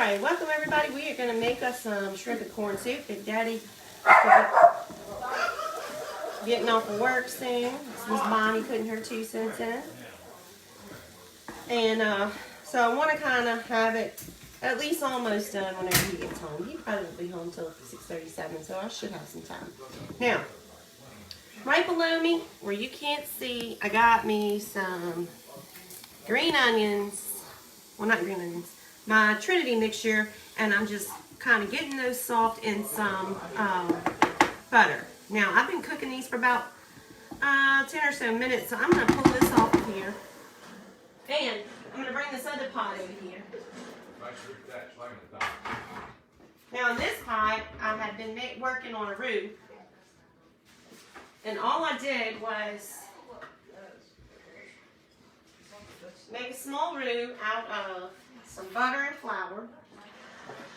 Alright, welcome everybody. We are going to make us some shrimp and corn soup. If Daddy getting off of work soon. Miss Bonnie putting her 2 cents in. And so I want to kind of have it at least almost done whenever he gets home. He probably won't be home till 6:37, so I should have some time. Now, right below me, where you can't see, I got me some green onions. Well, not green onions. My Trinity mixture, and I'm just kind of getting those soft in some butter. Now, I've been cooking these for about 10 or so minutes, so I'm going to pull this off of here. And I'm going to bring this other pot over here. Now, in this pot, I had been working on a roux. And all I did was make a small roux out of some butter and flour.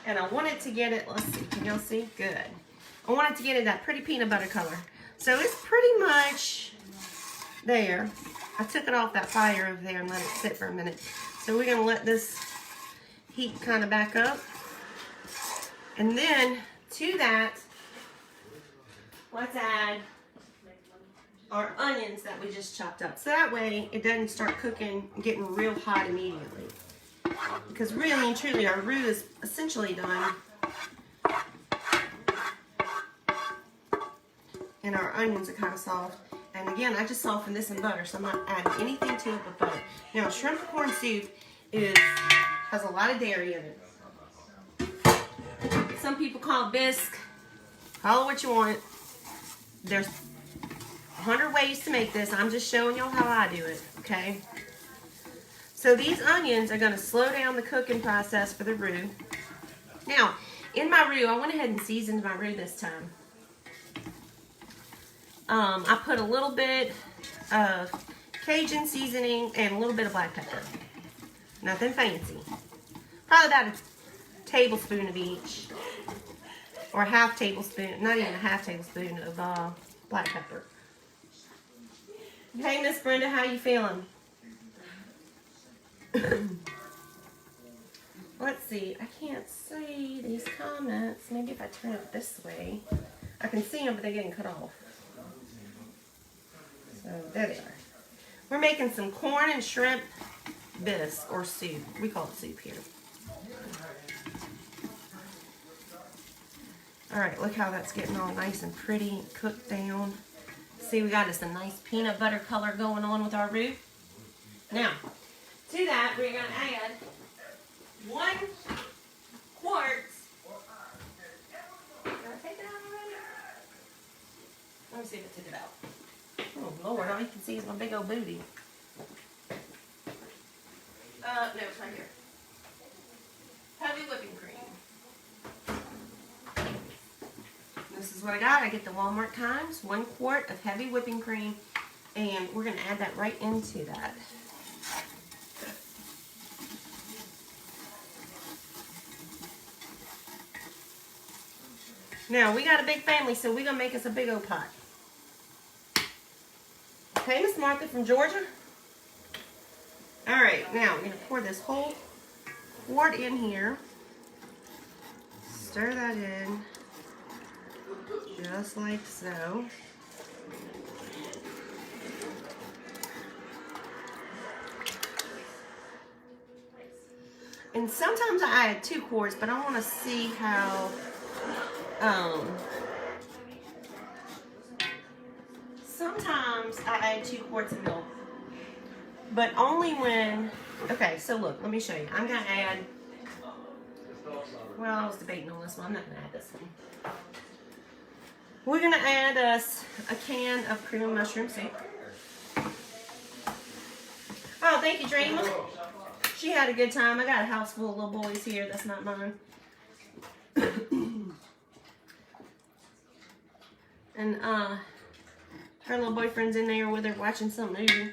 And I wanted to get it, let's see, can y'all see? Good. I wanted to get it that pretty peanut butter color. So it's pretty much there. I took it off that fire over there and let it sit for a minute. So we're going to let this heat kind of back up. And then to that, let's add our onions that we just chopped up. So that way it doesn't start cooking and getting real hot immediately. Because really and truly our roux is essentially done. And our onions are kind of soft. And again, I just softened this in butter, so I'm not adding anything to it but butter. Now, shrimp and corn soup has a lot of dairy in it. Some people call it bisque. Call it what you want. There's 100 ways to make this. I'm just showing y'all how I do it, okay? So these onions are going to slow down the cooking process for the roux. Now, in my roux, I went ahead and seasoned my roux this time. I put a little bit of Cajun seasoning and a little bit of black pepper. Nothing fancy. Probably about a tablespoon of each. Or a half tablespoon, not even a half tablespoon of black pepper. Hey, Miss Brenda, how you feeling? Let's see, I can't see these comments. Maybe if I turn it this way. I can see them, but they're getting cut off. So, there they are. We're making some corn and shrimp bisque, or soup. We call it soup here. Alright, look how that's getting all nice and pretty and cooked down. See, we got us a nice peanut butter color going on with our roux. Now, to that, we're going to add 1 quart. Did I take it out already? Let me see if I took it out. Oh, Lord, all you can see is my big old booty. No, it's right here. Heavy whipping cream. This is what I got. I get the Walmart kinds. 1 quart of heavy whipping cream. And we're going to add that right into that. Now, we got a big family, so we're going to make us a big old pot. Okay, Miss Martha from Georgia. Alright, now we're going to pour this whole quart in here. Stir that in. Just like so. And sometimes I add 2 quarts, but I want to see how sometimes I add 2 quarts of milk, but only when, okay, so look, let me show you. I'm going to add, well, I was debating on this one. I'm not going to add this one. We're going to add us a can of cream of mushroom soup. Oh, thank you, Dreamer. She had a good time. I got a house full of little boys here. That's not mine. And her little boyfriend's in there with her watching some movie.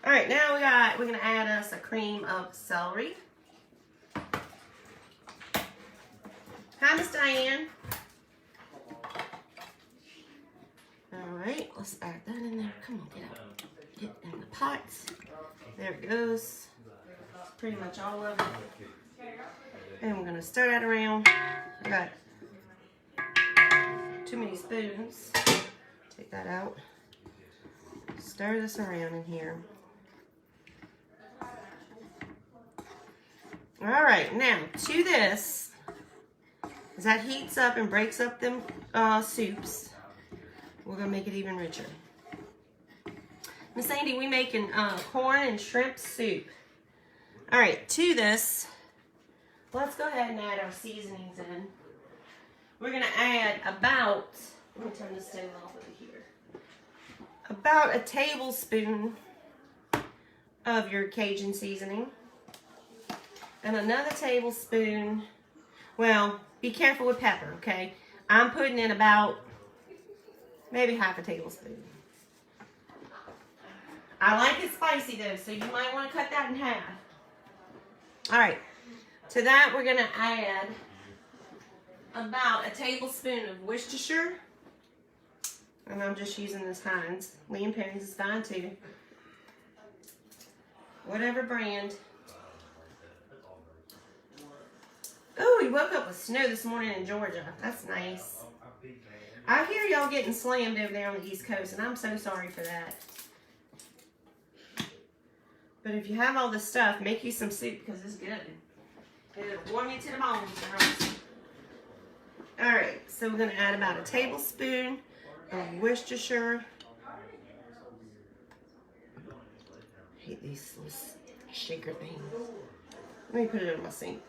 Alright, now we're gonna add us a cream of celery. Hi, Miss Diane. Alright, let's add that in there. Come on, get out. Get in the pot. There it goes. Pretty much all of it. And we're gonna stir that around. I got too many spoons. Take that out. Stir this around in here. All right, now to this, as that heats up and breaks up them soups, we're gonna make it even richer. Miss Sandy, we making corn and shrimp soup. All right, to this, let's go ahead and add our seasonings in. We're gonna add about, let me turn the stove off over here, about a tablespoon of your Cajun seasoning. And another tablespoon, well, be careful with pepper, okay? I'm putting in about maybe half a tablespoon. I like it spicy though, so you might want to cut that in half. All right, to that we're gonna add about a tablespoon of Worcestershire. And I'm just using this Heinz. Lee and Perry's is fine too. Whatever brand. Oh, we woke up with snow this morning in Georgia. That's nice. I hear y'all getting slammed over there on the East Coast, and I'm so sorry for that. But if you have all this stuff, make you some soup because it's good. It'll warm you to the bones, girls. Alright, so we're going to add about a tablespoon of Worcestershire. I hate these little shaker things. Let me put it in my sink.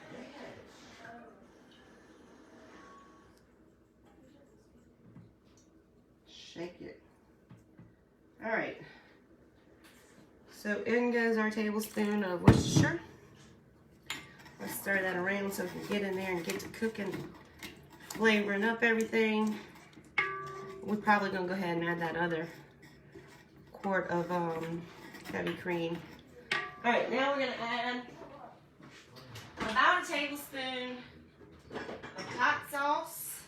Shake it. All right. So in goes our tablespoon of Worcestershire. Let's stir that around so it can get in there and get to cooking, flavoring up everything. We're probably gonna go ahead and add that other quart of heavy cream. All right, now we're gonna add about a tablespoon of hot sauce.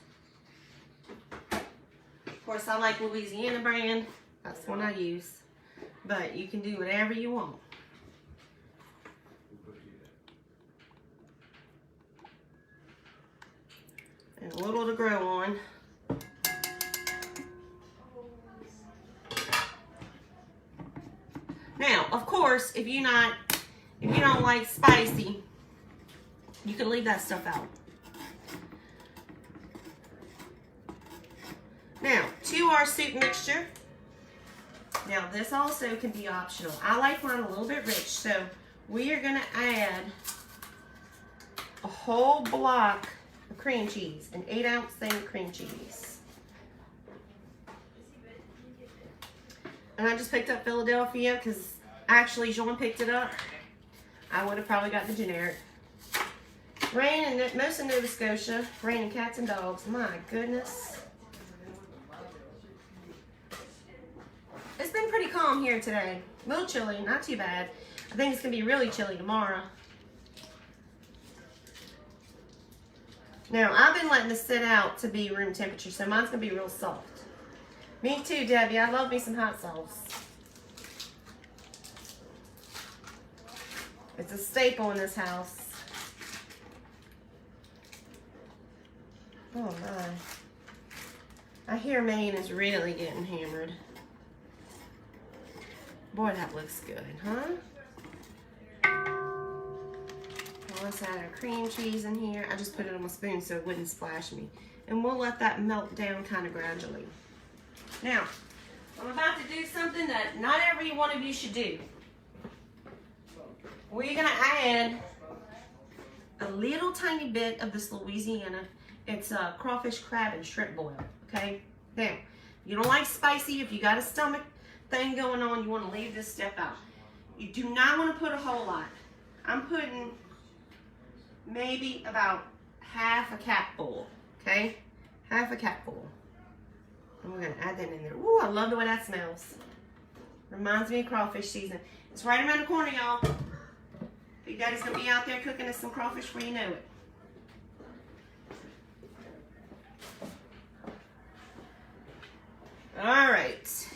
Of course, I like Louisiana brand. That's one I use. But you can do whatever you want. And a little to grow on. Now, of course, if you don't like spicy, you can leave that stuff out. Now, to our soup mixture. Now, this also can be optional. I like mine a little bit rich, so we are going to add a whole block of cream cheese, an 8-ounce thing of cream cheese. And I just picked up Philadelphia because actually Jean picked it up. I would have probably got the generic. Rain in most of Nova Scotia, raining cats and dogs. My goodness. It's been pretty calm here today. A little chilly, not too bad. I think it's going to be really chilly tomorrow. Now, I've been letting this sit out to be room temperature, so mine's going to be real soft. Me too, Debbie. I love me some hot sauce. It's a staple in this house. Oh my. I hear Maine is really getting hammered. Boy, that looks good, huh? Well, let's add our cream cheese in here. I just put it on my spoon so it wouldn't splash me. And we'll let that melt down kind of gradually. Now, I'm about to do something that not every one of you should do. We're going to add a little tiny bit of this Louisiana. It's a crawfish, crab, and shrimp boil, okay? Now, you don't like spicy. If you got a stomach thing going on, you want to leave this step out. You do not want to put a whole lot. I'm putting maybe about half a capful, okay? Half a capful. And we're going to add that in there. Ooh, I love the way that smells. Reminds me of crawfish season. It's right around the corner, y'all. Big Daddy's going to be out there cooking us some crawfish before you know it. All right.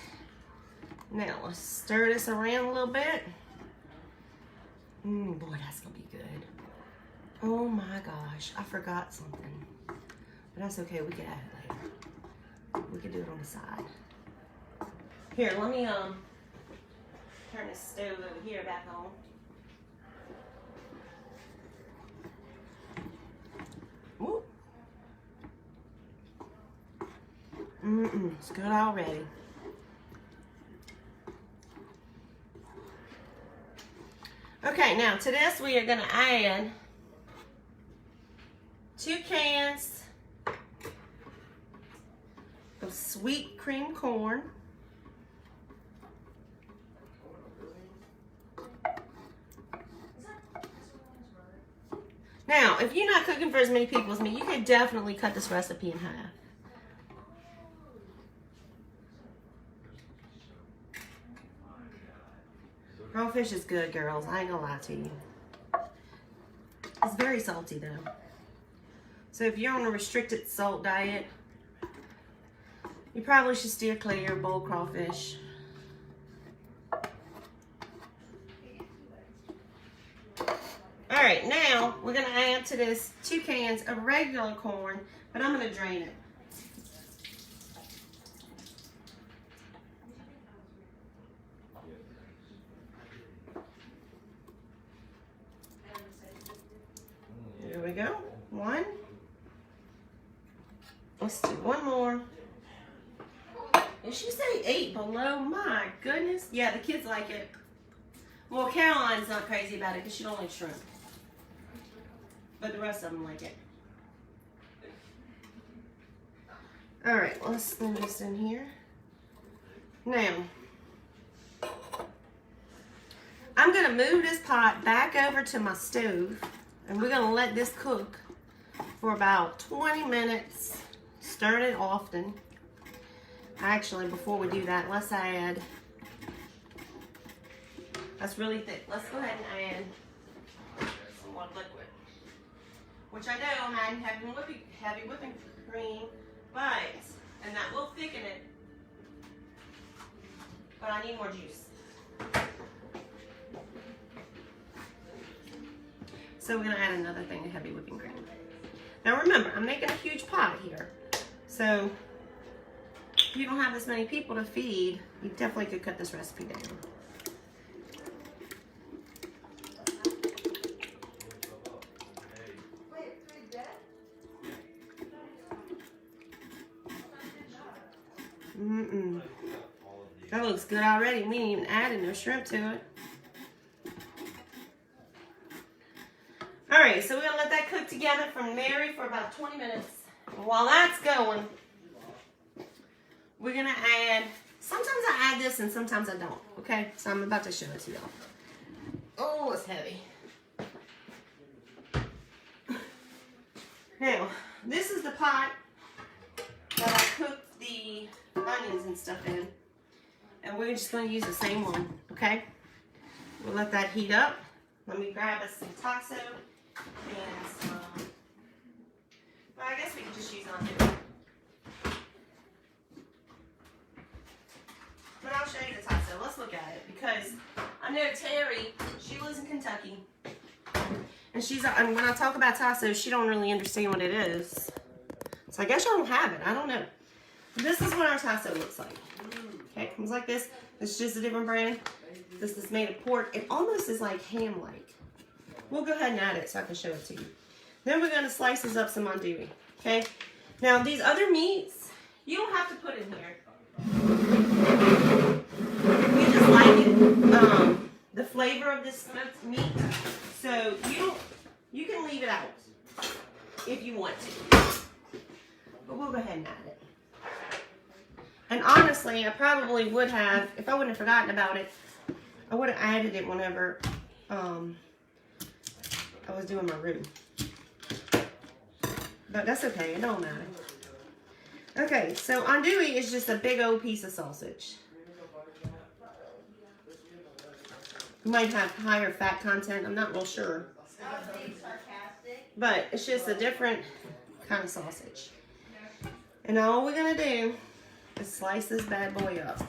Now let's stir this around a little bit. Boy, that's gonna be good. Oh my gosh, I forgot something. But that's okay, we can add it later. We can do it on the side. Here, let me turn the stove over here back on. Woo. It's good already. Okay, now to this we are gonna add 2 cans of sweet cream corn. Now, if you're not cooking for as many people as me, you could definitely cut this recipe in half. Crawfish is good, girls. I ain't gonna lie to you. It's very salty, though. So if you're on a restricted salt diet, you probably should steer clear of boiled crawfish. All right, now we're gonna add to this 2 cans of regular corn, but I'm gonna drain it. Here we go. 1. Let's do 1 more. Did she say 8 below? My goodness. Yeah, the kids like it. Well, Caroline's not crazy about it because she don't like shrimp. But the rest of them like it. All right, let's throw this in here. Now, I'm gonna move this pot back over to my stove, and we're gonna let this cook for about 20 minutes. Stir it often. Actually, before we do that, let's add, that's really thick. Let's go ahead and add some more liquid. Which I know I'm adding heavy whipping cream, and that will thicken it, but I need more juice. So we're gonna add another thing of heavy whipping cream. Now remember, I'm making a huge pot here. So if you don't have this many people to feed, you definitely could cut this recipe down. That looks good already. We ain't even added no shrimp to it. Alright, so we're going to let that cook together from Mary for about 20 minutes. And while that's going, we're going to add, sometimes I add this and sometimes I don't. Okay, so I'm about to show it to y'all. Oh, it's heavy. Now, this is the pot that I cooked the onions and stuff in. And we're just going to use the same one, okay? We'll let that heat up. Let me grab us some tasso and some, well, I guess we can just use onion. But I'll show you the tasso. Let's look at it because I know Terry, she lives in Kentucky. And when I talk about tasso, she don't really understand what it is. So I guess y'all don't have it. I don't know. This is what our tasso looks like. Okay, it comes like this. It's just a different brand. This is made of pork. It almost is like ham-like. We'll go ahead and add it so I can show it to you. Then we're going to slice this up some andouille. Okay? Now, these other meats, you don't have to put in here. We just like it. The flavor of this smoked meat. So, you can leave it out if you want to. But we'll go ahead and add it. And honestly, I probably would have, if I wouldn't have forgotten about it, I would have added it whenever I was doing my roux. But that's okay, it don't matter. Okay, so andouille is just a big old piece of sausage. You might have higher fat content, I'm not real sure. But it's just a different kind of sausage. And all we're gonna do is slice this bad boy up.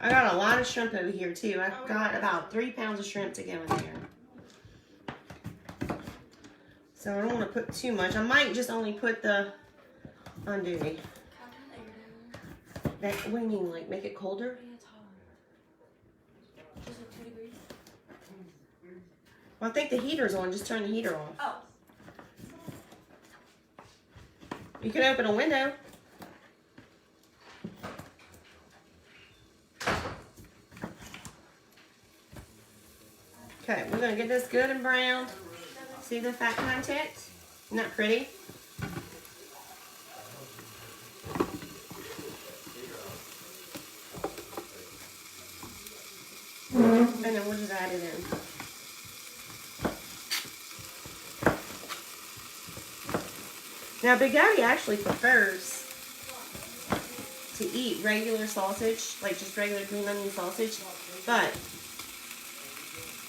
I got a lot of shrimp over here too. I've got about 3 pounds of shrimp to go in there. So I don't want to put too much. I might just only put the andouille. What do you mean, like make it colder? Just like 2 degrees. Well, I think the heater's on. Just turn the heater off. Oh. You can open a window. Okay, we're going to get this good and browned. See the fat content? Isn't that pretty? And then we'll just add it in. Now, Big Daddy actually prefers to eat regular sausage, like just regular green onion sausage, but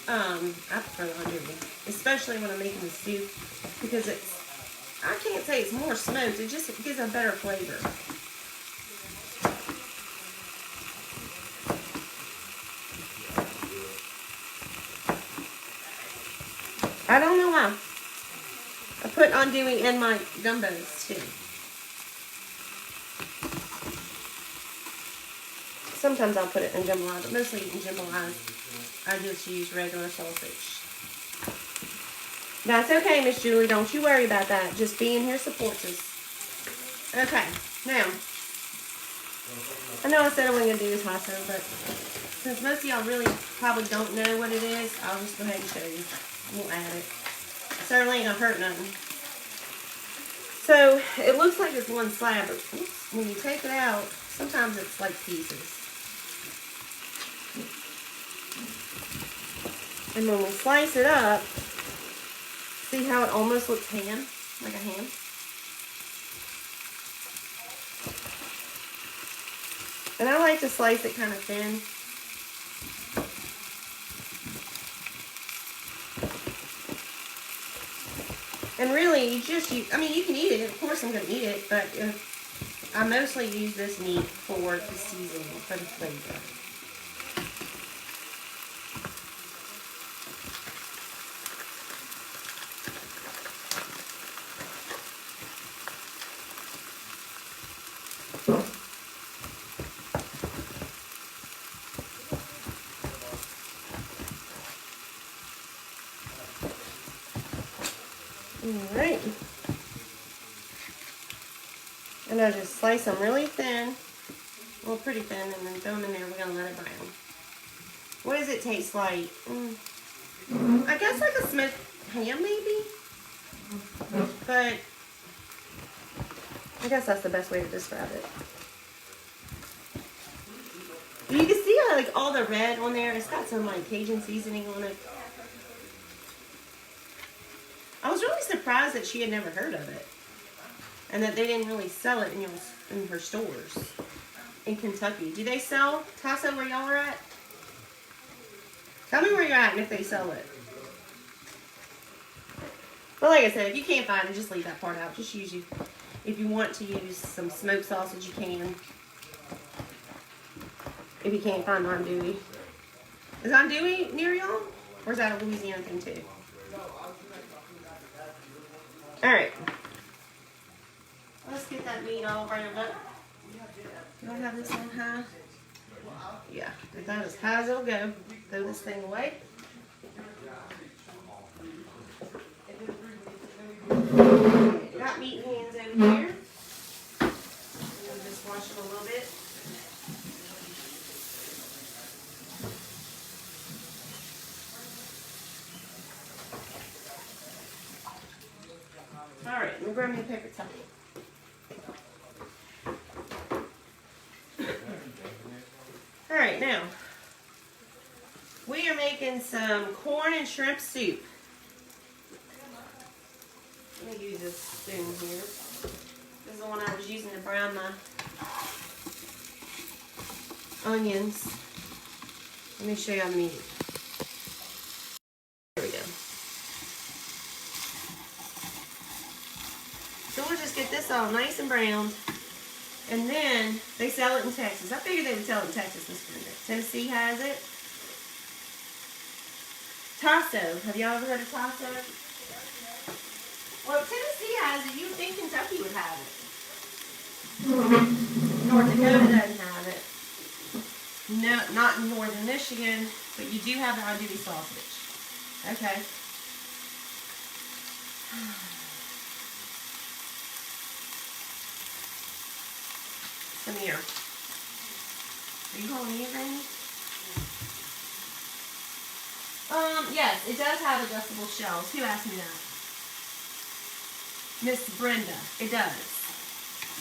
I prefer the andouille, especially when I'm making the soup, because it's, I can't say it's more smoked, it just gives a better flavor. I don't know why. I put andouille in my gumbos too. Sometimes I'll put it in jambalaya, but mostly in jambalaya, I just use regular sausage. That's okay, Miss Julie. Don't you worry about that. Just being here supports us. Okay, now, I know I said I wasn't going to do this lasso, but since most of y'all really probably don't know what it is, I'll just go ahead and show you. We'll add it. It certainly ain't going to hurt nothing. So, it looks like it's one slab, but when you take it out, sometimes it's like pieces. And when we slice it up, see how it almost looks ham, like a ham? And I like to slice it kind of thin. And really, you can eat it. Of course I'm going to eat it, but I mostly use this meat for the seasoning, for the flavor. Alright. And I just slice them really thin. Well, pretty thin, and then throw them in there. We're going to let it brown. What does it taste like? I guess like a smoked ham, maybe? But I guess that's the best way to describe it. You can see like all the red on there. It's got some like Cajun seasoning on it. I was really surprised that she had never heard of it, and that they didn't really sell it in her stores in Kentucky. Do they sell tasso where y'all are at? Tell me where you're at and if they sell it. But like I said, if you can't find it, just leave that part out. Just use if you want to use some smoked sausage, you can. If you can't find andouille. Is andouille near y'all? Or is that a Louisiana thing too? Alright. Let's get that meat all browned up. Do I have this on high? Yeah, get that as high as it'll go. Throw this thing away. Got meat hands over here. We'll just wash it a little bit. Alright, let me grab me a paper towel. Alright, now, we are making some corn and shrimp soup. Let me use this spoon here. This is the one I was using to brown my onions. Let me show you how to meat. There we go. So we'll just get this all nice and browned. And then they sell it in Texas. I figured they would sell it in Texas, Miss Brenda. Tennessee has it. Tasso. Have y'all ever heard of Tasso? Well, if Tennessee has it, you would think Kentucky would have it. North Dakota doesn't have it. No, not in northern Michigan, but you do have the andouille sausage. Okay. Come here. Are you calling me a granny? Yes, it does have adjustable shelves. Who asked me that? Miss Brenda. It does.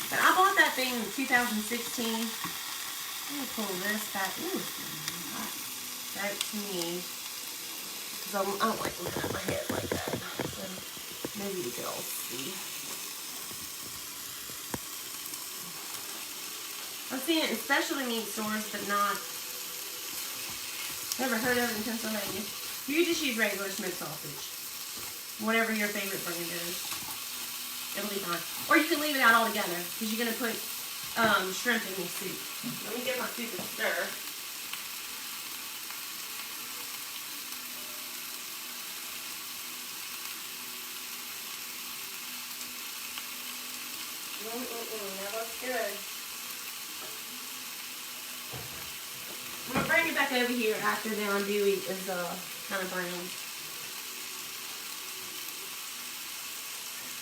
But I bought that thing in 2016. Let me pull this back. Ooh, back to me. Because I don't like looking at my head like that. So maybe you can all see. I've seen it in specialty meat stores, but not. Never heard of it in Pennsylvania. You just use regular smoked sausage. Whatever your favorite brand is. It'll be fine. Or you can leave it out altogether, because you're going to put shrimp in your soup. Let me get my soup and stir. That looks good. I'm going to bring it back over here after the andouille is kind of brown.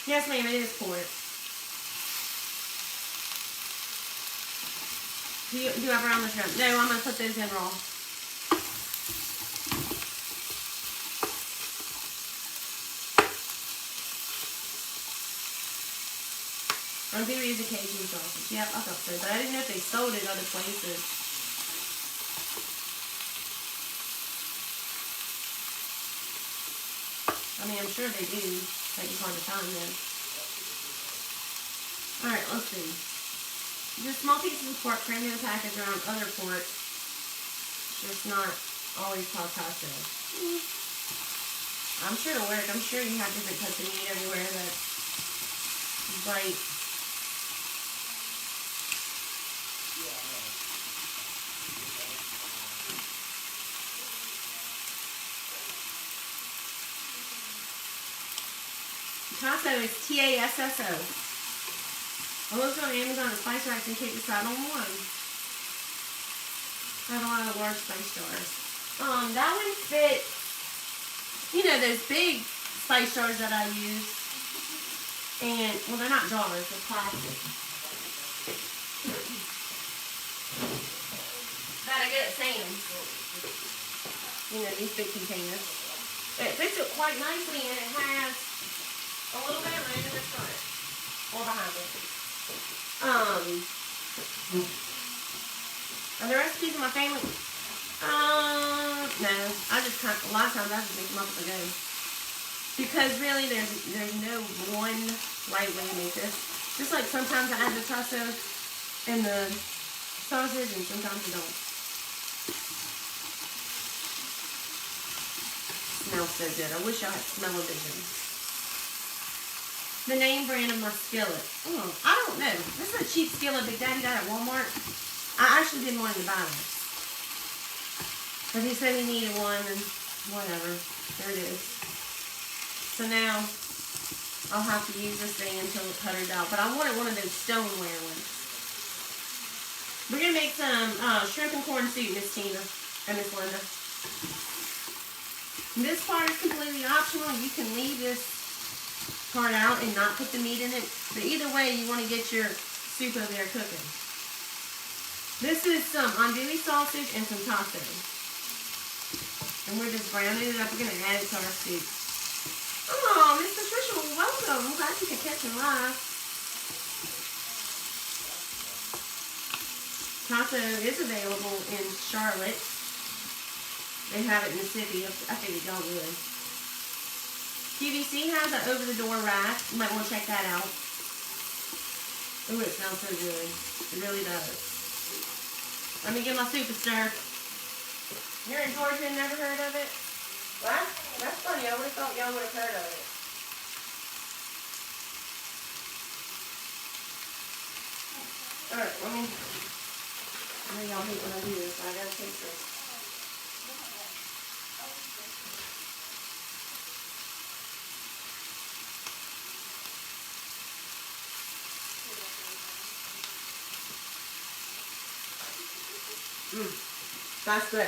Yes, ma'am, it is pork. Do I brown the shrimp? No, I'm going to put those in raw. Andouille is a Cajun sausage. Yep, I thought so. But I didn't know if they sold it other places. I mean, I'm sure they do. Like it's hard to find them. Alright, let's see. Just small pieces of pork crammed in a package around other pork. Just not always called taco. I'm sure it'll work. I'm sure you have different cuts of meat everywhere that is right. Tasso is T-A-S-S-O. I looked on Amazon at spice racks and can't decide on one. I have a lot of large spice jars. That one fits, you know, those big spice jars that I use. And, well, they're not jars, they're plastic. That I get at Sam's. You know, these big containers. It fits it quite nicely, and it has a little bit of room in the front or behind it. Are the recipes in my family? No. I just kind of, a lot of times I just make them up as I go. Because really there's no one right way to make this. Just like sometimes I add the tasso and the sausage and sometimes I don't. Smells so good. I wish I had smell-o-vision. The name brand of my skillet. Oh, I don't know. This is a cheap skillet Big Daddy got at Walmart. I actually didn't want him to buy this. But he said he needed one and whatever. There it is. So now I'll have to use this thing until it putters out. But I wanted one of those stoneware ones. We're going to make some shrimp and corn soup, Miss Tina and Miss Linda. This part is completely optional. You can leave this part out and not put the meat in it. But either way, you want to get your soup over there cooking. This is some andouille sausage and some taco. And we're just browning it up. We're going to add it to our soup. Oh, Miss Patricia, welcome. I'm glad you could catch it live. Taco is available in Charlotte. They have it in Mississippi. I figured y'all would. QVC has an over-the-door rack. You might want to check that out. Ooh, it smells so good. It really does. Let me get my soup a stir. You're in Georgia and never heard of it? What? That's funny. I would have thought y'all would have heard of it. Alright, I know y'all hate when I do this, but I gotta taste this. That's good.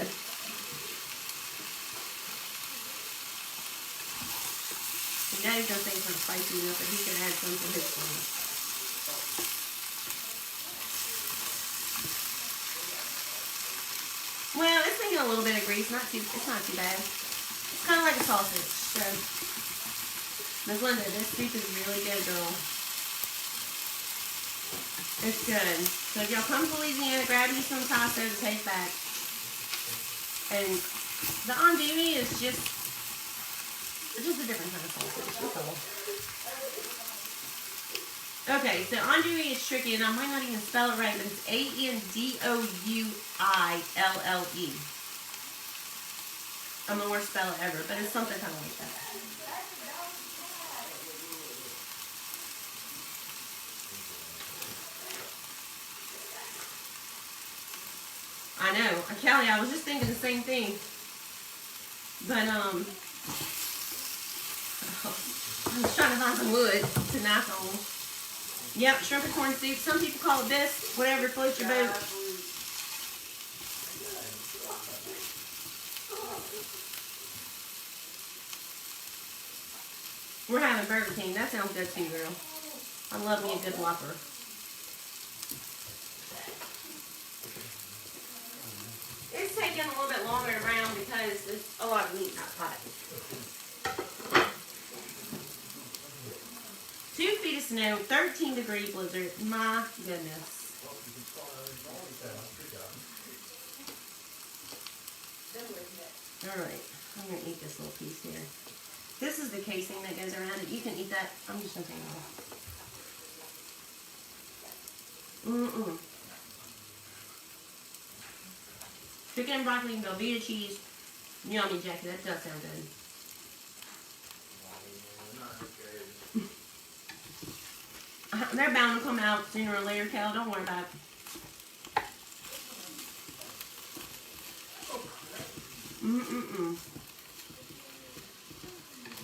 And Daddy's gonna say it's not spicy enough, but he can add some to his flavor. Well, it's making a little bit of grease. It's not too bad. It's kind of like a sausage. So, Ms. Linda, this soup is really good, girl. It's good. So if y'all come to Louisiana, grab you some tasso to take back. And the andouille is just a different kind of sausage. That's all. Okay, so andouille is tricky, and I might not even spell it right, but it's A-N-D-O-U-I-L-L-E. I'm the worst speller ever, but it's something kind of like that. I know, Kelly, I was just thinking the same thing. But, I was trying to find some wood to knock on. Yep, shrimp and corn soup. Some people call it bisque, whatever floats your boat. We're having Burger King. That sounds good too, girl. I love me a good Whopper. It's taking a little bit longer to brown because there's a lot of meat in that pot. 2 feet of snow, 13-degree blizzard. My goodness. Alright, I'm going to eat this little piece here. This is the casing that goes around it. You can eat that. I'm just going to take it off. Chicken and broccoli and Velveeta cheese. Yummy, Jackie. That does sound good. They're bound to come out sooner or later, Cal. Don't worry about it.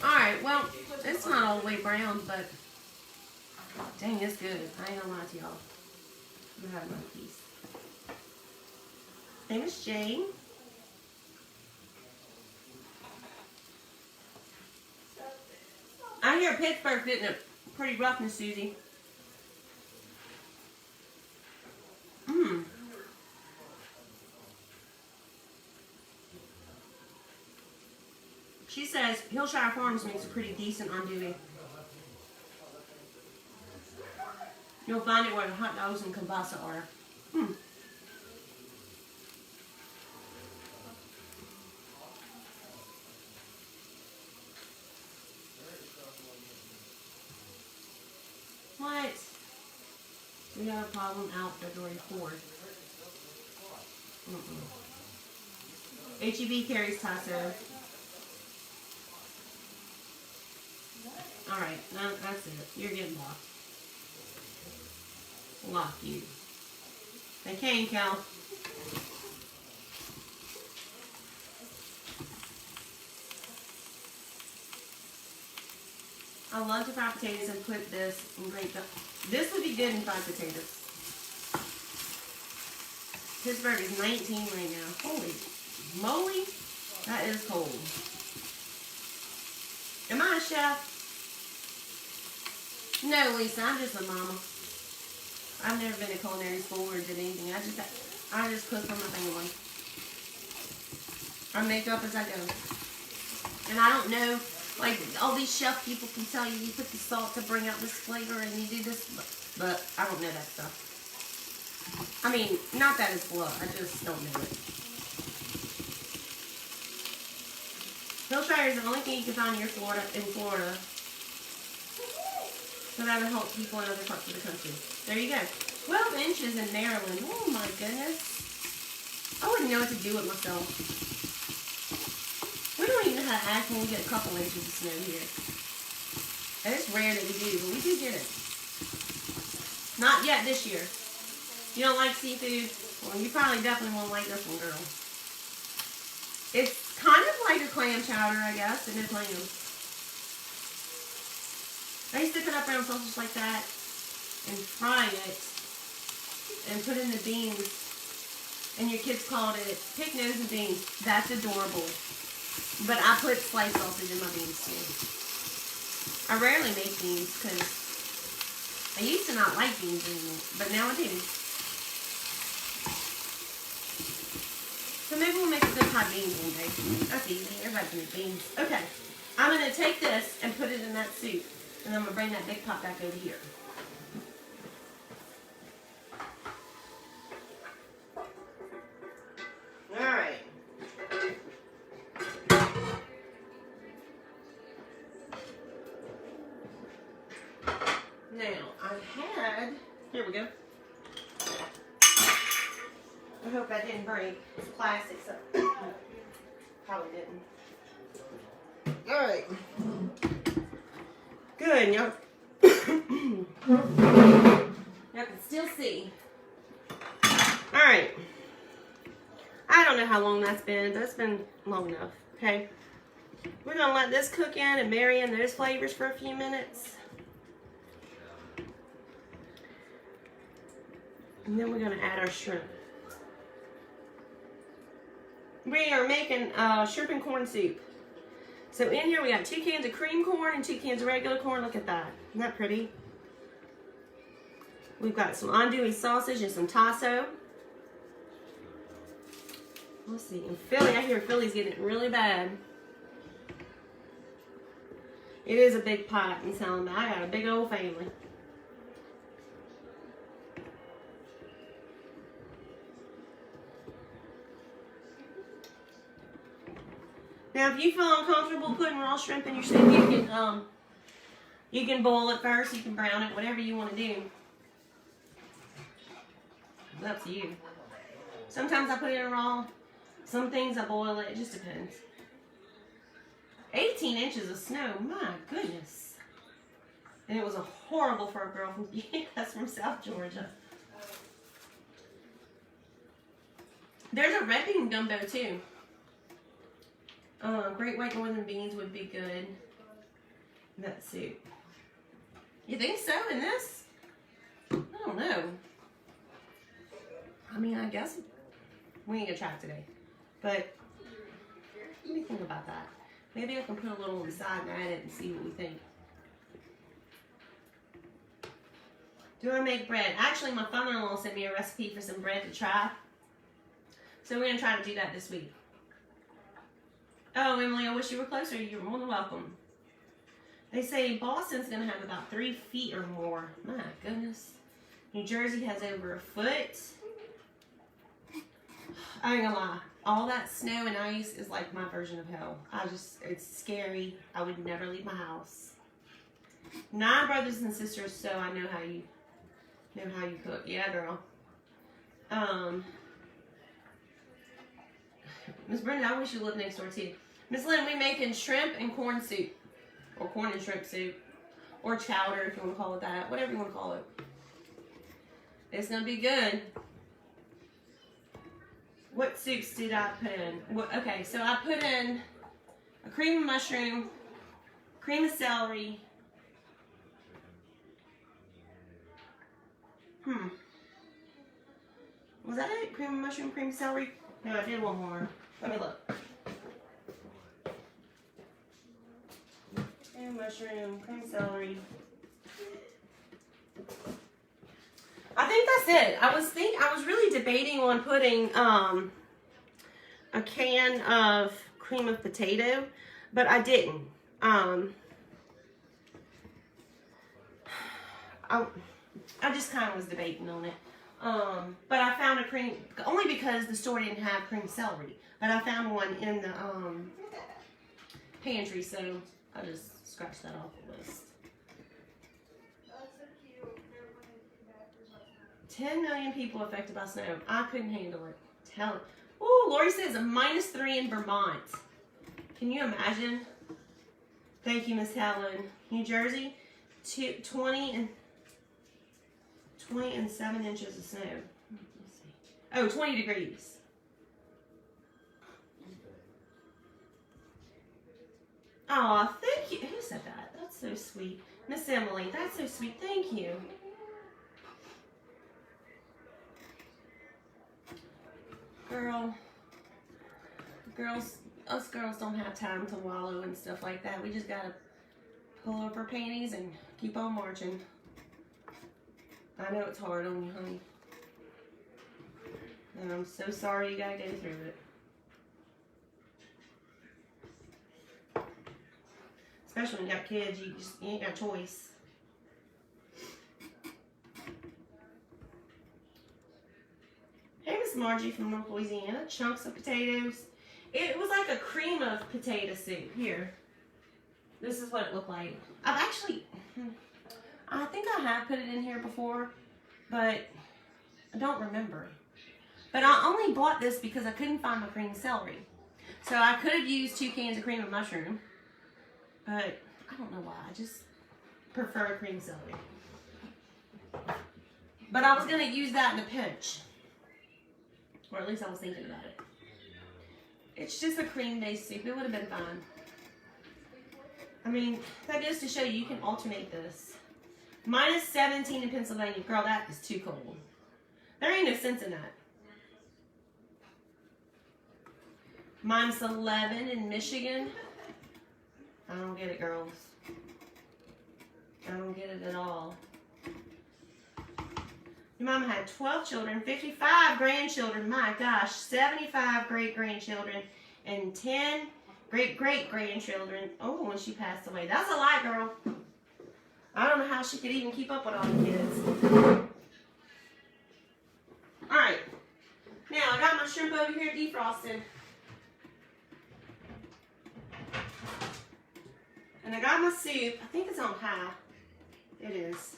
Alright, well, it's not all the way brown, but dang, it's good. I ain't gonna lie to y'all. You have my piece. Name is Jane. I hear Pittsburgh getting it pretty rough, Miss Susie. She says Hillshire Farms makes a pretty decent andouille. You'll find it where the hot dogs and kielbasa are. What? We got a problem out February 4th. HEB carries tasso. Alright, that's it. You're getting locked. Lock you. They came, Cal. I love to fry potatoes and put this in great. This would be good in fried potatoes. Pittsburgh is 19 right now. Holy moly, that is cold. Am I a chef? No, Lisa, I'm just a mama. I've never been to culinary school or did anything. I just cook for my family. I make up as I go. And I don't know, like all these chef people can tell you put the salt to bring out this flavor and you do this, but I don't know that stuff. I mean, not that it's blood, I just don't know it. Hillshire is the only thing you can find in Florida. So that'll help people in other parts of the country. There you go. 12 inches in Maryland. Oh my goodness. I wouldn't know what to do with myself. We don't even know how to act when we get a couple inches of snow here. And it's rare that we do, but we do get it. Not yet this year. You don't like seafood? Well, you probably definitely won't like this one, girl. It's kind of like a clam chowder, I guess, and it's clams. I used to cut up round sausage like that and fry it and put in the beans. And your kids called it pig nose and beans. That's adorable. But I put sliced sausage in my beans too. I rarely make beans because I used to not like beans anymore, but now I do. So maybe we'll make a good hot beans one day. That's easy. Everybody can make beans. Okay. I'm going to take this and put it in that soup. And I'm going to bring that big pot back over here. Alright. Now, I had... Here we go. I hope that didn't break. It's plastic, so probably didn't. Alright. Good. Y'all can still see. Alright. I don't know how long that's been, but it's been long enough. Okay. We're going to let this cook in and marry in those flavors for a few minutes. And then we're going to add our shrimp. We are making shrimp and corn soup. So in here we got 2 cans of cream corn and 2 cans of regular corn. Look at that. Isn't that pretty? We've got some andouille sausage and some tasso. Let's see. In Philly, I hear Philly's getting it really bad. It is a big pot. I'm telling you, I got a big old family. Now, if you feel uncomfortable putting raw shrimp in your soup, you can boil it first, you can brown it, whatever you want to do. It's up to you. Sometimes I put it in raw. Some things I boil it. It just depends. 18 inches of snow. My goodness. And it was horrible for a girl from from South Georgia. There's a red bean gumbo too. Great white northern beans would be good in that soup. You think so in this? I don't know. I mean, I guess we ain't gonna try it today. But let me think about that. Maybe I can put a little on the side and add it and see what we think. Do I make bread? Actually, my father-in-law sent me a recipe for some bread to try. So we're gonna try to do that this week. Oh, Emily, I wish you were closer. You're more than welcome. They say Boston's going to have about 3 feet or more. My goodness. New Jersey has over a foot. I ain't gonna lie. All that snow and ice is like my version of hell. It's scary. I would never leave my house. 9 brothers and sisters, so I know how you cook. Yeah, girl. Miss Brenda, I wish you lived next door too. Miss Lynn, we making shrimp and corn soup. Or corn and shrimp soup. Or chowder, if you want to call it that. Whatever you want to call it. It's going to be good. What soups did I put in? Okay, so I put in a cream of mushroom, cream of celery. Was that it? Cream of mushroom, cream of celery? No, I did one more. Let me look. Cream, mushroom, cream, celery. I think that's it. I was really debating on putting a can of cream of potato, but I didn't. I just kind of was debating on it. But I found a cream, only because the store didn't have cream celery. But I found one in the pantry, so I just scratched that off the list. 10 million people affected by snow. I couldn't handle it. Tell it. Ooh, Lori says a -3 in Vermont. Can you imagine? Thank you, Miss Helen. New Jersey, 20 and 7 inches of snow. Oh, 20 degrees. Oh, thank you. Who said that? That's so sweet. Miss Emily, that's so sweet. Thank you. Us girls don't have time to wallow and stuff like that. We just gotta pull up our panties and keep on marching. I know it's hard on you, honey. And I'm so sorry you gotta go through it. Especially when you got kids, you ain't got a choice. Hey, Miss Margie from North Louisiana. Chunks of potatoes. It was like a cream of potato soup. Here. This is what it looked like. I think I have put it in here before, but I don't remember. But I only bought this because I couldn't find my green celery. So I could have used 2 cans of cream of mushroom, but I don't know why. I just prefer cream celery. But I was going to use that in a pinch. Or at least I was thinking about it. It's just a cream-based soup. It would have been fine. I mean, that goes to show you can alternate this. Minus 17 in Pennsylvania. Girl, that is too cold. There ain't no sense in that. Minus 11 in Michigan. I don't get it, girls. I don't get it at all. Your mama had 12 children, 55 grandchildren, my gosh, 75 great-grandchildren, and 10 great-great-grandchildren. Oh, when she passed away. That's a lot, girl. I don't know how she could even keep up with all the kids. All right. Now, I got my shrimp over here defrosted. And I got my soup. I think it's on high. It is.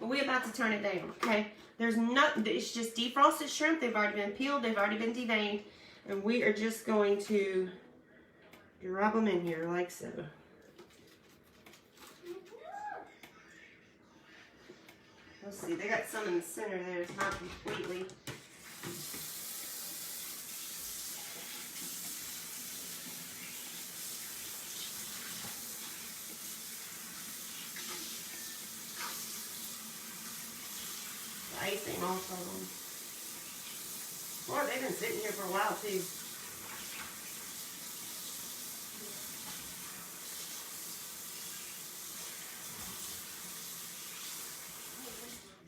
But we're about to turn it down, okay? There's nothing. It's just defrosted shrimp. They've already been peeled. They've already been deveined. And we are just going to drop them in here like so. Let's see. They got some in the center there. It's not completely. Icing off of them. Lord, they've been sitting here for a while too.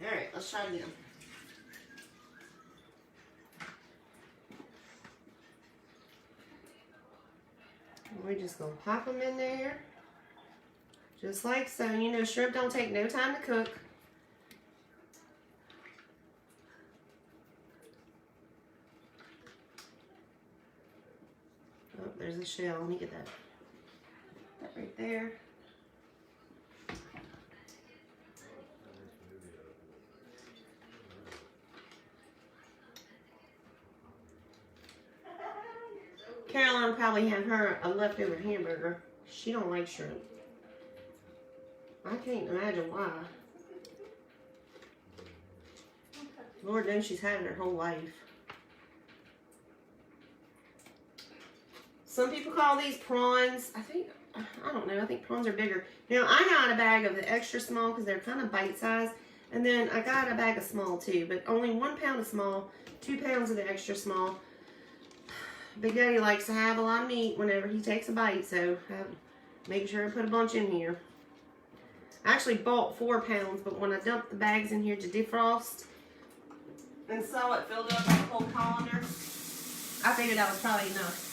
Alright, let's try it again. We're just going to pop them in there. Just like so. You know, shrimp don't take no time to cook. Oh, there's a shell. Let me get that. That right there. Caroline probably had her a leftover hamburger. She don't like shrimp. I can't imagine why. Lord knows she's had it her whole life. Some people call these prawns. I don't know. I think prawns are bigger. Now, I got a bag of the extra small because they're kind of bite-sized. And then I got a bag of small too. But only 1 pound of small, 2 pounds of the extra small. Big Daddy likes to have a lot of meat whenever he takes a bite. So, make sure I put a bunch in here. I actually bought 4 pounds. But when I dumped the bags in here to defrost and saw it filled up like a whole colander, I figured that was probably enough.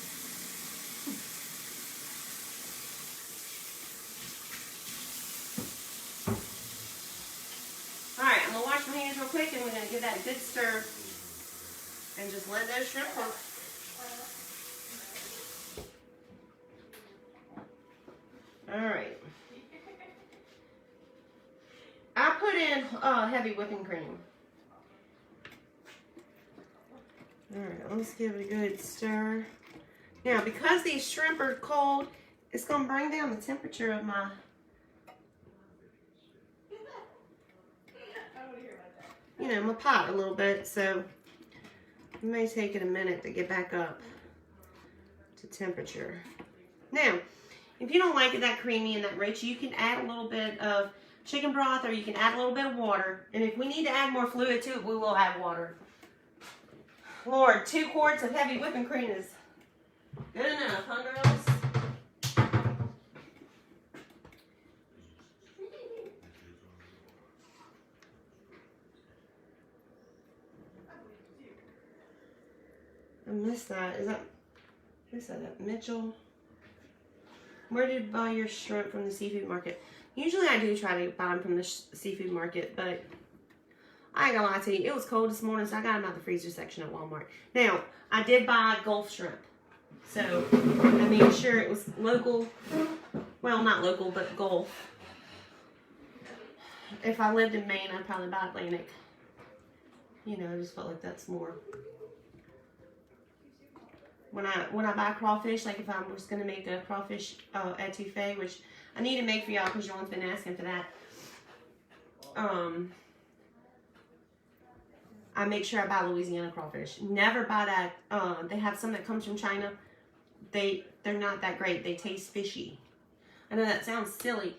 Alright, I'm going to wash my hands real quick and we're going to give that a good stir and just let those shrimp cook. Alright. I put in heavy whipping cream. Alright, let's give it a good stir. Now, because these shrimp are cold, it's going to bring down the temperature of my my pot a little bit, so It may take it a minute to get back up to temperature. Now, if you don't like it that creamy and that rich, you can add a little bit of chicken broth, or you can add a little bit of water. And if we need to add more fluid to it, we will add water. Lord, 2 quarts of heavy whipping cream is good enough, huh, girls? I missed that. Is that, who said that? Mitchell? Where did you buy your shrimp from the seafood market? Usually I do try to buy them from the seafood market, but I ain't gonna lie to you. It was cold this morning, so I got them out of the freezer section at Walmart. Now, I did buy Gulf shrimp. So, I made sure it was local. Well, not local, but Gulf. If I lived in Maine, I'd probably buy Atlantic. You know, I just felt like that's more. When I buy crawfish, like if I was going to make a crawfish etouffee, which I need to make for y'all because y'all have been asking for that. I make sure I buy Louisiana crawfish. Never buy that. They have some that comes from China. They're not that great. They taste fishy. I know that sounds silly,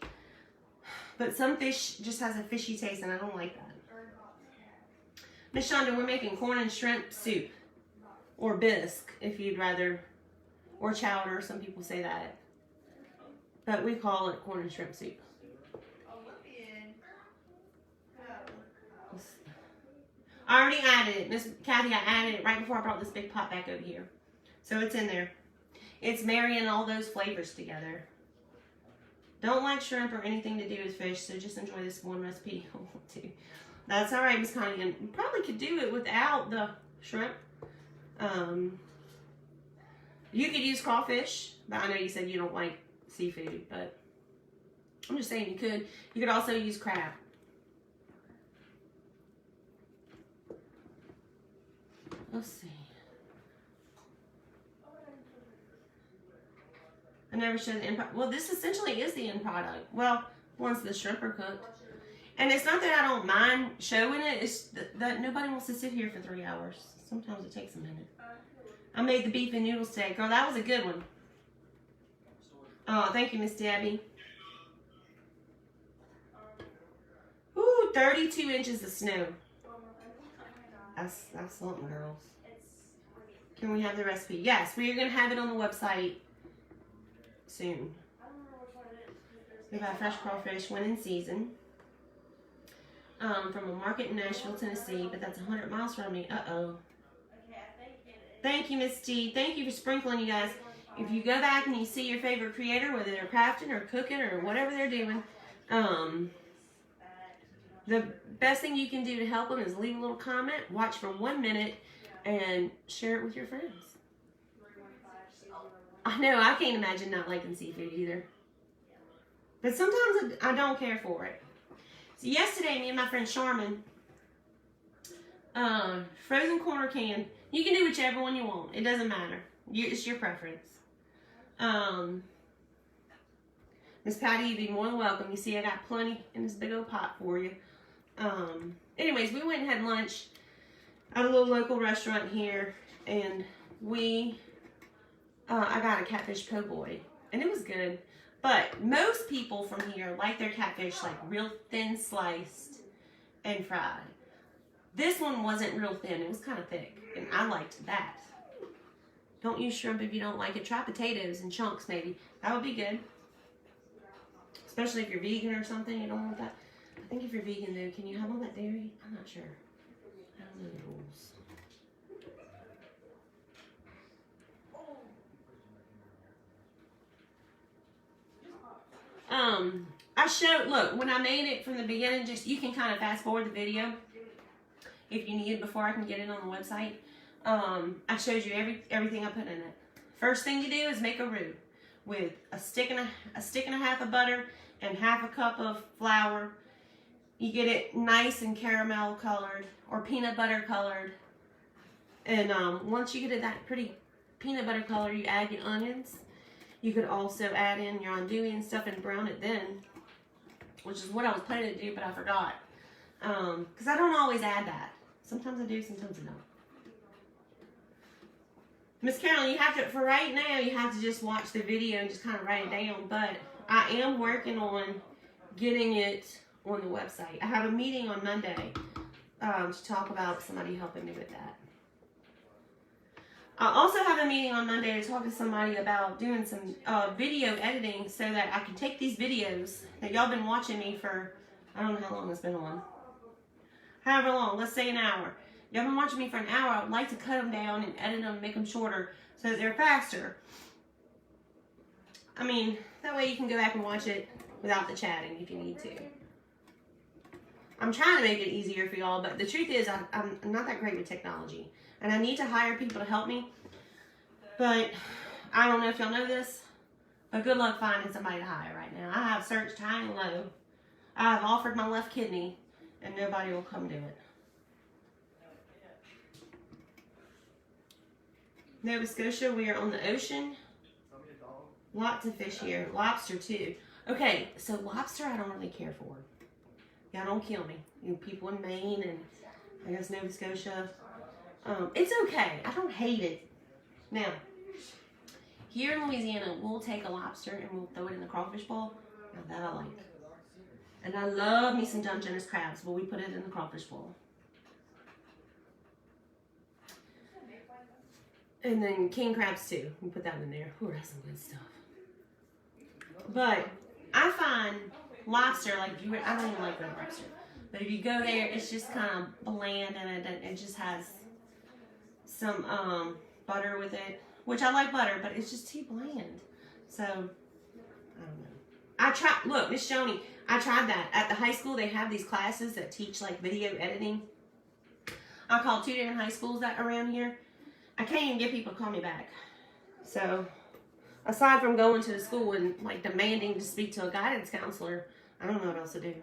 but some fish just has a fishy taste, and I don't like that. Miss Shonda, we're making corn and shrimp soup. Or bisque, if you'd rather, or chowder, some people say that. But we call it corn and shrimp soup. I already added it. Miss Kathy, I added it right before I brought this big pot back over here. So it's in there. It's marrying all those flavors together. Don't like shrimp or anything to do with fish, so just enjoy this one recipe. That's all right, Miss Connie. And you probably could do it without the shrimp. You could use crawfish, but I know you said you don't like seafood, but I'm just saying you could. You could also use crab. Let's see. I never showed the end product. Well, this essentially is the end product. Well, once the shrimp are cooked. And it's not that I don't mind showing it. It's that nobody wants to sit here for 3 hours. Sometimes it takes a minute. I made the beef and noodles today. Girl, that was a good one. Oh, thank you, Miss Debbie. Ooh, 32 inches of snow. That's something, girls. Can we have the recipe? Yes, we are going to have it on the website soon. We have fresh crawfish, when in season. From a market in Nashville, Tennessee, but that's 100 miles from me. Uh-oh. Thank you, Miss T. Thank you for sprinkling, you guys. If you go back and you see your favorite creator, whether they're crafting or cooking or whatever they're doing, the best thing you can do to help them is leave a little comment, watch for 1 minute, and share it with your friends. I know, I can't imagine not liking seafood either. But sometimes I don't care for it. So yesterday, me and my friend Charmin, frozen corn or canned. You can do whichever one you want. It doesn't matter. It's your preference. Miss Patty, you'd be more than welcome. You see, I got plenty in this big old pot for you. Anyways, we went and had lunch at a little local restaurant here, and I got a catfish po' boy, and it was good. But most people from here like their catfish like real thin sliced and fried. This one wasn't real thin. It was kind of thick, and I liked that. Don't use shrimp if you don't like it. Try potatoes in chunks, maybe. That would be good. Especially if you're vegan or something. You don't want that. I think if you're vegan, though, can you have all that dairy? I'm not sure. I don't know the rules. I showed, look, when I made it from the beginning, just, you can kind of fast forward the video if you need it before I can get it on the website. I showed you everything I put in it. First thing you do is make a roux with a stick and a half of butter and half a cup of flour. You get it nice and caramel colored or peanut butter colored. And once you get it that pretty peanut butter color, you add your onions. You could also add in your andouille and stuff and brown it then, which is what I was planning to do, but I forgot. Because I don't always add that. Sometimes I do, sometimes I don't. Miss Carolyn, you have to, for right now, you have to just watch the video and just kind of write it down. But I am working on getting it on the website. I have a meeting on Monday to talk about somebody helping me with that. I also have a meeting on Monday to talk to somebody about doing some video editing so that I can take these videos that y'all been watching me for, I don't know how long it's been on. However long, let's say an hour. Y'all been watching me for an hour. I would like to cut them down and edit them, make them shorter so that they're faster. I mean, that way you can go back and watch it without the chatting if you need to. I'm trying to make it easier for y'all, but the truth is I'm not that great with technology. And I need to hire people to help me. But I don't know if y'all know this, but good luck finding somebody to hire right now. I have searched high and low. I have offered my left kidney, and nobody will come do it. Nova Scotia, we are on the ocean. Lots of fish here. Lobster too. Okay, so lobster I don't really care for. Y'all don't kill me. You know, people in Maine and I guess Nova Scotia. It's okay. I don't hate it. Now, here in Louisiana, we'll take a lobster and we'll throw it in the crawfish bowl. Now that I like. And I love me some Dungeness crabs, but we put it in the crawfish bowl. And then king crabs too. We put that in there. Ooh, that's some good stuff. But I find lobster, like if you were, I don't even like red lobster. But if you go there, it's just kind of bland and it just has some butter with it, which I like butter, but it's just too bland. So I don't know. I tried. Look, Miss Joni, I tried that at the high school. They have these classes that teach like video editing. I called 2 different high schools that around here. I can't even get people to call me back. So aside from going to the school and like demanding to speak to a guidance counselor, I don't know what else to do.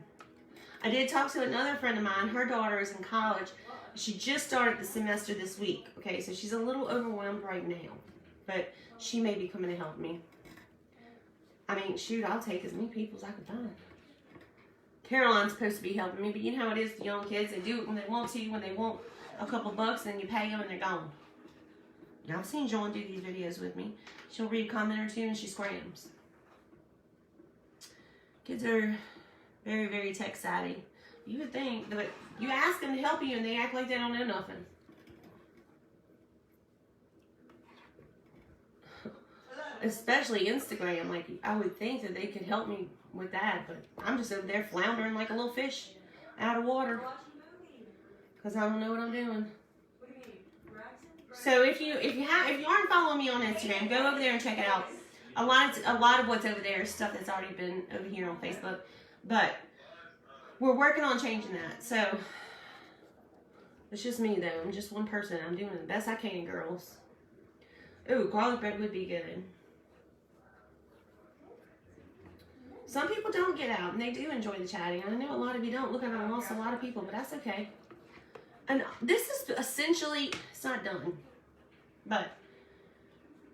I did talk to another friend of mine. Her daughter is in college. She just started the semester this week. Okay, so she's a little overwhelmed right now. But she may be coming to help me. I mean, shoot, I'll take as many people as I can find. Caroline's supposed to be helping me, but you know how it is, the young kids. They do it when they want to, when they want a couple bucks, and then you pay them and they're gone. Now, I've seen Joan do these videos with me. She'll read a comment or two and she scrams. Kids are very, very tech savvy. You would think, but you ask them to help you and they act like they don't know nothing. Especially Instagram. Like, I would think that they could help me with that, but I'm just over there floundering like a little fish out of water. Because I don't know what I'm doing. So if you aren't following me on Instagram, go over there and check it out. A lot of what's over there is stuff that's already been over here on Facebook. But we're working on changing that. So it's just me though. I'm just one person. I'm doing the best I can, girls. Ooh, garlic bread would be good. Some people don't get out and they do enjoy the chatting. I know a lot of you don't. Look, I've lost a lot of people, but that's okay. And this is essentially, it's not done, but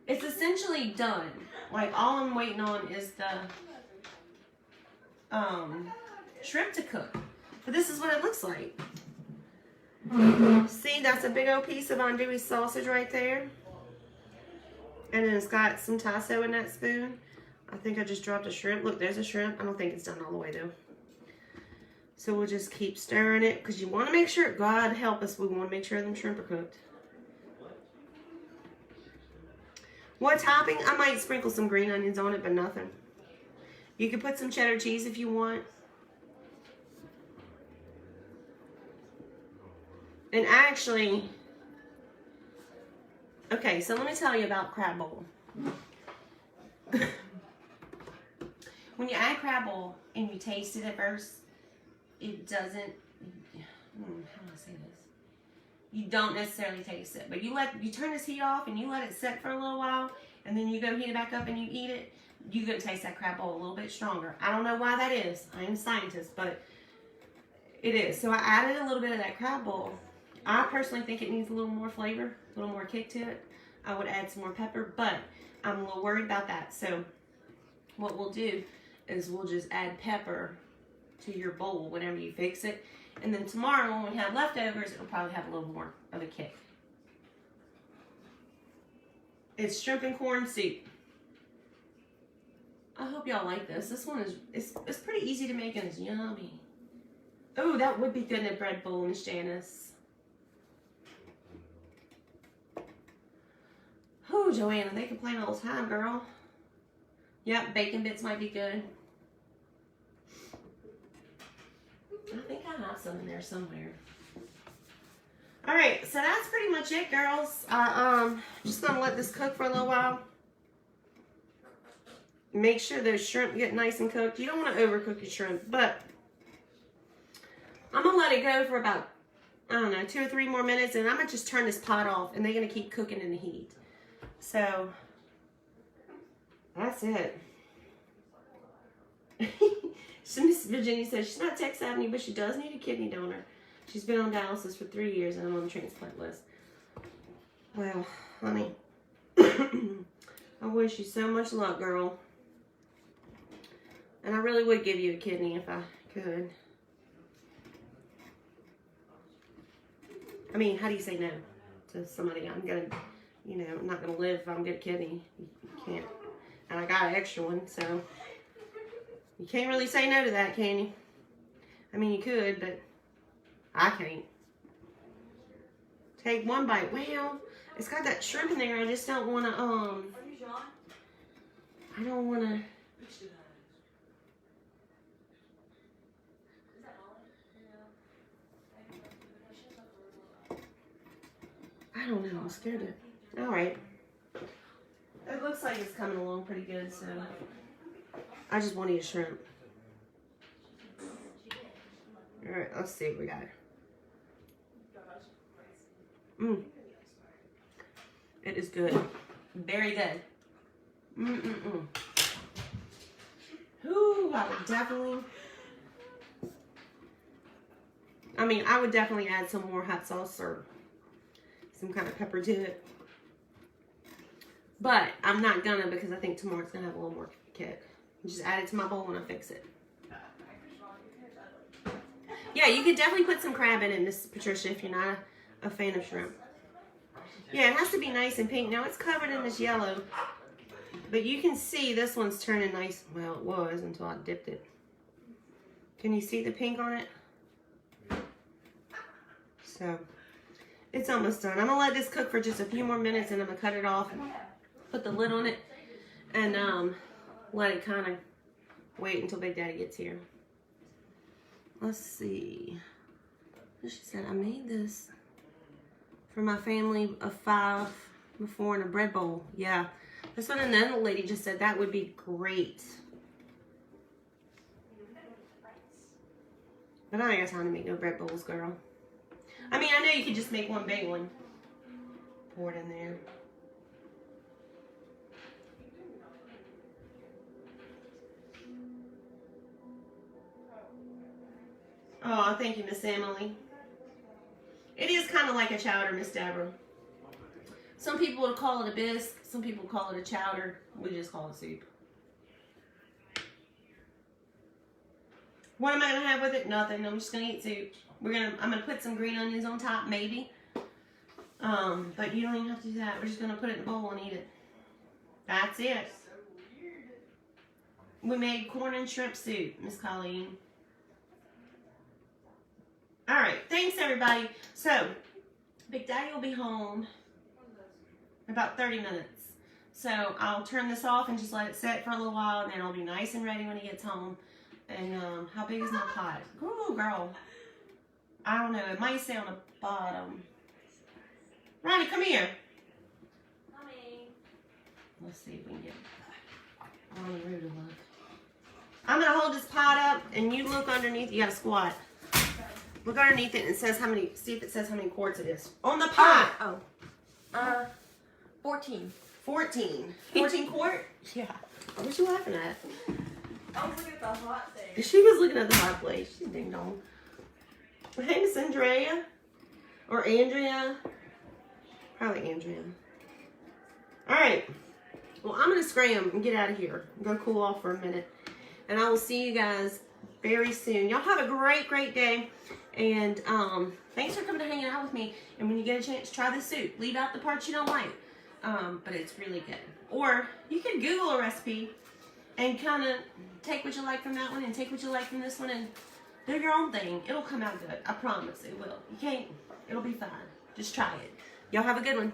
it's essentially done. Like, all I'm waiting on is the shrimp to cook. But this is what it looks like. See, that's a big old piece of andouille sausage right there. And then it's got some tasso in that spoon. I think I just dropped a shrimp. Look, there's a shrimp. I don't think it's done all the way though. So we'll just keep stirring it because you want to make sure, God help us, we want to make sure them shrimp are cooked. What topping? I might sprinkle some green onions on it, but nothing. You can put some cheddar cheese if you want. And actually, okay, so let me tell you about crab bowl. When you add crab bowl and you taste it at first, it doesn't, how do I say this? You don't necessarily taste it, but you turn this heat off and you let it set for a little while, and then you go heat it back up and you eat it, you're going to taste that crab bowl a little bit stronger. I don't know why that is. I am a scientist, but it is. So I added a little bit of that crab bowl. I personally think it needs a little more flavor, a little more kick to it. I would add some more pepper, but I'm a little worried about that. So what we'll do is we'll just add pepper to your bowl whenever you fix it. And then tomorrow when we have leftovers, it'll probably have a little more of a kick. It's shrimp and corn soup. I hope y'all like this. This one is it's pretty easy to make and it's yummy. Oh, that would be good in a bread bowl, Miss Janice. Oh, Joanna, they complain all the time, girl. Yep, bacon bits might be good. I think I have some in there somewhere. All right, so that's pretty much it, girls. Just gonna let this cook for a little while. Make sure those shrimp get nice and cooked. You don't want to overcook your shrimp, but I'm gonna let it go for about, I don't know, 2 or 3 more minutes, and I'm gonna just turn this pot off, and they're gonna keep cooking in the heat. So that's it. So Miss Virginia says she's not tech savvy, but she does need a kidney donor. She's been on dialysis for 3 years, and I'm on the transplant list. Well, honey, I wish you so much luck, girl. And I really would give you a kidney if I could. I mean, how do you say no to somebody? I'm gonna, you know, I'm not gonna live if I don't get a kidney. You can't. And I got an extra one, so you can't really say no to that, can you? I mean, you could, but I can't. Take one bite. Well, it's got that shrimp in there. I just don't want to, I don't want to. I don't know. I'm scared of. All right. It looks like it's coming along pretty good, so I just want to eat a shrimp. All right, let's see what we got. It is good. Very good. Ooh, I would definitely. I would definitely add some more hot sauce or some kind of pepper to it. But I'm not gonna, because I think tomorrow it's gonna have a little more kick. Just add it to my bowl when I fix it. Yeah, you could definitely put some crab in it, Miss Patricia, if you're not a fan of shrimp. Yeah, it has to be nice and pink. Now it's covered in this yellow, but you can see this one's turning nice. Well, it was until I dipped it. Can you see the pink on it? So it's almost done. I'm gonna let this cook for just a few more minutes, and I'm gonna cut it off and put the lid on it, and let it kind of wait until Big Daddy gets here. Let's see. She said, I made this for my family of 5 before in a bread bowl. Yeah. This one, and then the lady just said that would be great. But I ain't got time to make no bread bowls, girl. I mean, I know you could just make one big one. Pour it in there. Oh, thank you, Miss Emily. It is kind of like a chowder, Miss Deborah. Some people would call it a bisque. Some people call it a chowder. We just call it soup. What am I gonna have with it? Nothing. I'm just gonna eat soup. I'm gonna put some green onions on top, maybe. But you don't even have to do that. We're just gonna put it in a bowl and eat it. That's it. We made corn and shrimp soup, Miss Colleen. All right, thanks everybody. So, Big Daddy will be home in about 30 minutes. So I'll turn this off and just let it set for a little while, and then I'll be nice and ready when he gets home. And how big is my pot? Ooh, girl. I don't know. It might say on the bottom. Ronnie, come here. Mommy. Let's see if we can get Ronnie Roo to look. I'm going to hold this pot up, and you look underneath. You got to squat. Look underneath it and it says how many, see if it says how many quarts it is. On the pot. 14. 14. 14 quart? Yeah. What was you laughing at? I was looking at the hot thing. She was looking at the hot plate. She's ding dong. Hey, Miss Andrea. Or Andrea. Probably Andrea. Alright. Well, I'm going to scram and get out of here. Go cool off for a minute. And I will see you guys very soon. Y'all have a great, great day. And thanks for coming to hanging out with me. And when you get a chance, try the soup. Leave out the parts you don't like. but it's really good. Or you can Google a recipe and kind of take what you like from that one and take what you like from this one and do your own thing. It'll come out good. I promise it will. You can't, it'll be fine. Just try it. Y'all have a good one.